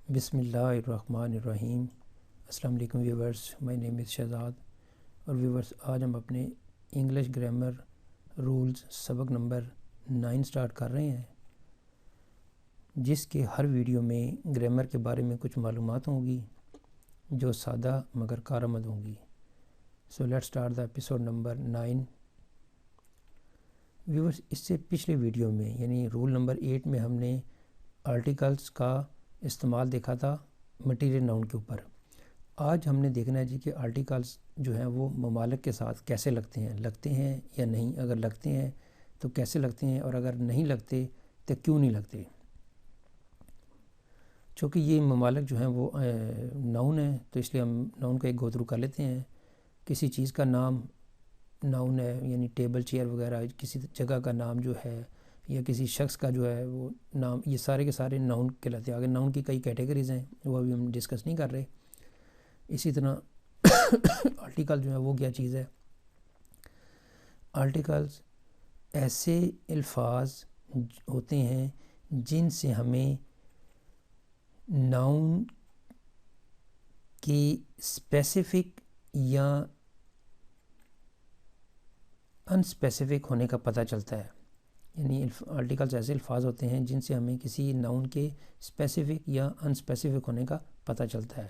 بسم اللہ الرحمن الرحیم۔ السلام علیکم ویورز، مائی نیم از شہزاد۔ اور ویورز، آج ہم اپنے انگلش گرامر رولز سبق نمبر 9 سٹارٹ کر رہے ہیں، جس کے ہر ویڈیو میں گرامر کے بارے میں کچھ معلومات ہوں گی جو سادہ مگر کارآمد ہوں گی۔ So let start the episode number 9۔ Viewers, اس سے پچھلے ویڈیو میں یعنی رول نمبر 8 میں ہم نے آرٹیکلز کا استعمال دیکھا تھا مٹیریل ناؤن کے اوپر۔ آج ہم نے دیکھنا ہے جی کہ آرٹیکلز جو ہیں وہ ممالک کے ساتھ کیسے لگتے ہیں یا نہیں، اگر لگتے ہیں تو کیسے لگتے ہیں، اور اگر نہیں لگتے تو کیوں نہیں لگتے۔ چونکہ یہ ممالک جو ہیں وہ ناؤن ہیں تو اس لیے ہم ناؤن کا ایک گو تھرو کر لیتے ہیں۔ کسی چیز کا نام ناؤن ہے، یعنی ٹیبل چیئر وغیرہ، کسی جگہ کا نام جو ہے یا کسی شخص کا جو ہے وہ نام، یہ سارے کے سارے ناؤن کہلاتے ہیں۔ آگے ناؤن کی کئی کیٹیگریز ہیں، وہ ابھی ہم ڈسکس نہیں کر رہے۔ اسی طرح آرٹیکل جو ہے وہ کیا چیز ہے؟ آرٹیکلز ایسے الفاظ ہوتے ہیں جن سے ہمیں ناؤن کی اسپیسیفک یا انسپیسیفک ہونے کا پتہ چلتا ہے۔ یعنی آرٹیکلز ایسے الفاظ ہوتے ہیں جن سے ہمیں کسی ناؤن کے اسپیسیفک یا انسپیسیفک ہونے کا پتہ چلتا ہے۔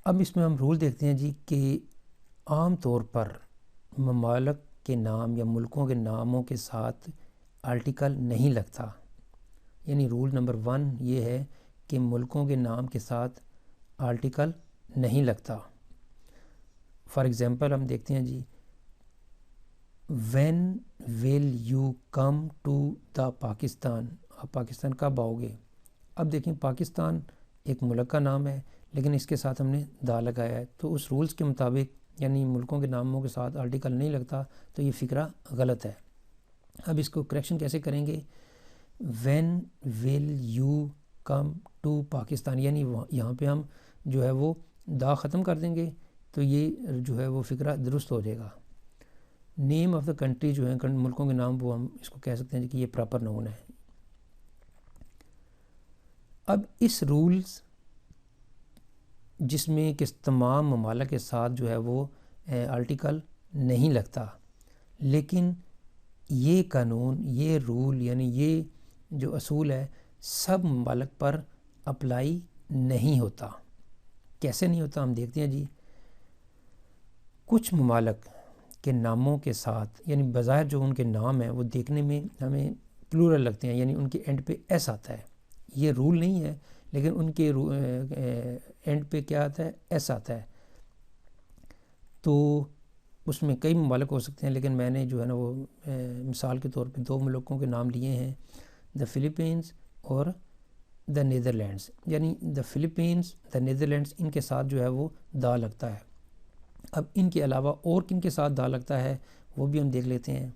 اب اس میں ہم رول دیکھتے ہیں جی کہ عام طور پر ممالک کے نام یا ملکوں کے ناموں کے ساتھ آرٹیکل نہیں لگتا۔ یعنی رول نمبر 1 یہ ہے کہ ملکوں کے نام کے ساتھ آرٹیکل نہیں لگتا۔ فار ایگزامپل ہم دیکھتے ہیں جی، when will you come to the Pakistan, آپ پاکستان کب آؤ گے؟ اب دیکھیں، پاکستان ایک ملک کا نام ہے لیکن اس کے ساتھ ہم نے دا لگایا ہے، تو اس رولز کے مطابق یعنی ملکوں کے ناموں کے ساتھ آرٹیکل نہیں لگتا، تو یہ فقرہ غلط ہے۔ اب اس کو کریکشن کیسے کریں گے؟ When will you come to Pakistan, یعنی یہاں پہ ہم جو ہے وہ دا ختم کر دیں گے تو یہ جو ہے وہ فقرہ درست ہو جائے گا۔ نیم آف دا کنٹری جو ہے ملکوں کے نام، وہ ہم اس کو کہہ سکتے ہیں کہ یہ پراپر ناؤن ہے۔ اب اس رولز جس میں کہ تمام ممالک کے ساتھ جو ہے وہ آرٹیکل نہیں لگتا، لیکن یہ قانون، یہ رول، یعنی یہ جو اصول ہے سب ممالک پر اپلائی نہیں ہوتا۔ کیسے نہیں ہوتا؟ ہم دیکھتے ہیں جی، کچھ ممالک کے ناموں کے ساتھ یعنی بظاہر جو ان کے نام ہیں وہ دیکھنے میں ہمیں پلورل لگتے ہیں، یعنی ان کے اینڈ پہ ایس آتا ہے۔ یہ رول نہیں ہے لیکن ان کے اینڈ پہ کیا آتا ہے؟ ایس آتا ہے۔ تو اس میں کئی ممالک ہو سکتے ہیں، لیکن میں نے جو ہے نا وہ مثال کے طور پہ 2 ملکوں کے نام لیے ہیں، دا فلپینز اور دا نیدرلینڈز۔ یعنی دا فلپینز، دا نیدرلینڈز، ان کے ساتھ جو ہے وہ دا لگتا ہے۔ اب ان کے علاوہ اور کن کے ساتھ دا لگتا ہے وہ بھی ہم دیکھ لیتے ہیں۔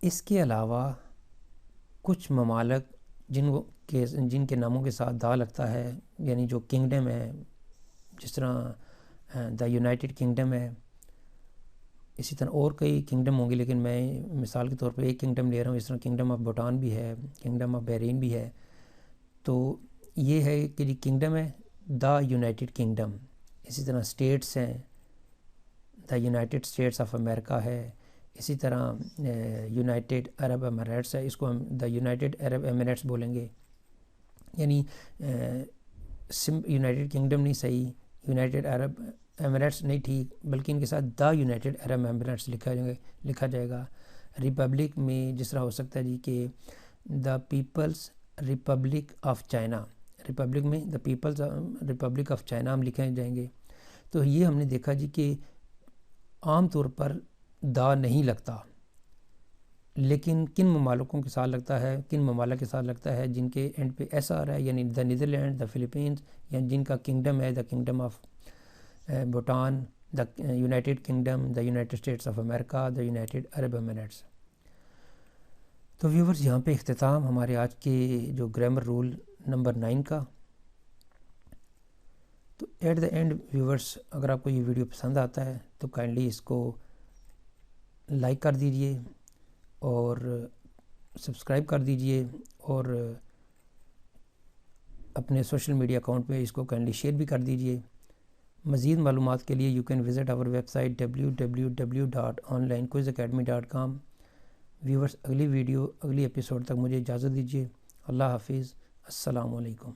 اس کے علاوہ کچھ ممالک جن کے ناموں کے ساتھ دا لگتا ہے، یعنی جو کنگڈم ہے، جس طرح دا یونائٹڈ کنگڈم ہے، اسی طرح اور کئی کنگڈم ہوں گے لیکن میں مثال کے طور پر ایک کنگڈم لے رہا ہوں۔ اس طرح کنگڈم آف بھوٹان بھی ہے، کنگڈم آف بحرین بھی ہے۔ تو یہ ہے کہ جی کنگڈم ہے دا یونائٹڈ کنگڈم۔ اسی طرح اسٹیٹس ہیں، دا یونائٹڈ اسٹیٹس آف امریکہ ہے۔ اسی طرح یونائٹڈ عرب ایمریٹس ہے، اس کو ہم دا یونائٹڈ عرب ایمریٹس بولیں گے۔ یعنی یونائٹڈ کنگڈم نہیں صحیح، یونائٹڈ عرب ایمریٹس نہیں ٹھیک، بلکہ ان کے ساتھ دا یونائٹڈ عرب ایمریٹس لکھا جائے گا۔ ریپبلک میں جس طرح ہو سکتا ہے جی کہ the people's republic of China, republic میں the people's republic of China ہم لکھے جائیں گے۔ تو یہ ہم نے دیکھا جی کہ عام طور پر دا نہیں لگتا، لیکن کن ممالکوں کے ساتھ لگتا ہے، کن ممالک کے ساتھ لگتا ہے جن کے اینڈ پہ ایسا آ رہا ہے، یعنی دا نیدرلینڈ، دا فلپینز، یا جن کا کنگڈم ہے the kingdom of Bhutan, the United Kingdom, the United States of America, the United Arab Emirates. تو ویورز، یہاں پہ اختتام ہمارے آج کے جو گرامر رول نمبر 9 کا۔ تو ایٹ دا اینڈ ویورز، اگر آپ کو یہ ویڈیو پسند آتا ہے تو کائنڈلی اس کو لائک کر دیجئے اور سبسکرائب کر دیجئے اور اپنے سوشل میڈیا اکاؤنٹ پہ اس کو کائنڈلی شیئر بھی کر دیجئے۔ مزید معلومات کے لیے you can visit our website www.onlinequizacademy.com۔ Viewers, اگلی ایپیسوڈ تک مجھے اجازت دیجیے۔ اللہ حافظ، السلام علیکم۔